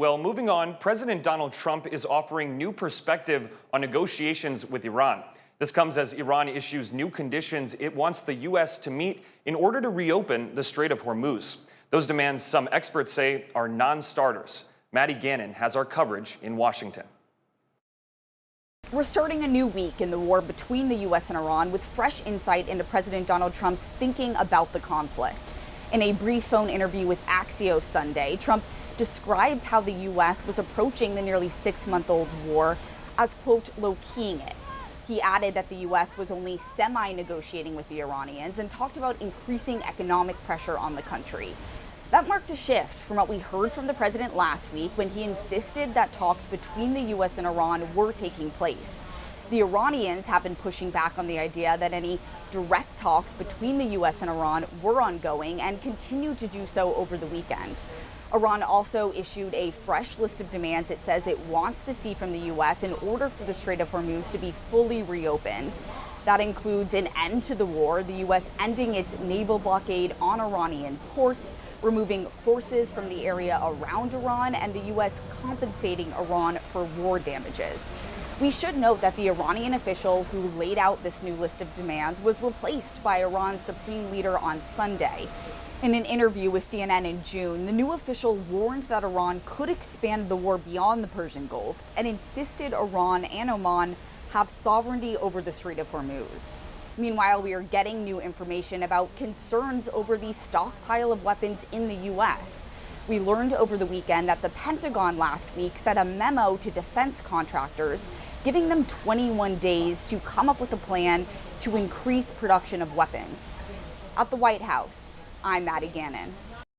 Well, moving on, President Donald Trump is offering new perspective on negotiations with Iran. This comes as Iran issues new conditions it wants the U.S. to meet in order to reopen the Strait of Hormuz. Those demands, some experts say, are non-starters. Maddie Gannon has our coverage in Washington. We're starting a new week in the war between the U.S. and Iran with fresh insight into President Donald Trump's thinking about the conflict. In a brief phone interview with Axios Sunday, Trump described how the U.S. was approaching the nearly 6-month-old war as, quote, low-keying it. He added that the U.S. was only semi-negotiating with the Iranians and talked about increasing economic pressure on the country. That marked a shift from what we heard from the president last week when he insisted that talks between the U.S. and Iran were taking place. The Iranians have been pushing back on the idea that any direct talks between the U.S. and Iran were ongoing and continue to do so over the weekend. Iran also issued a fresh list of demands it says it wants to see from the U.S. in order for the Strait of Hormuz to be fully reopened. That includes an end to the war, the U.S. ending its naval blockade on Iranian ports, removing forces from the area around Iran, and the U.S. compensating Iran for war damages. We should note that the Iranian official who laid out this new list of demands was replaced by Iran's supreme leader on Sunday. In an interview with CNN in June, the new official warned that Iran could expand the war beyond the Persian Gulf and insisted Iran and Oman have sovereignty over the Strait of Hormuz. Meanwhile, we are getting new information about concerns over the stockpile of weapons in the U.S. We learned over the weekend that the Pentagon last week sent a memo to defense contractors, giving them 21 days to come up with a plan to increase production of weapons. At the White House, I'm Maddie Gannon.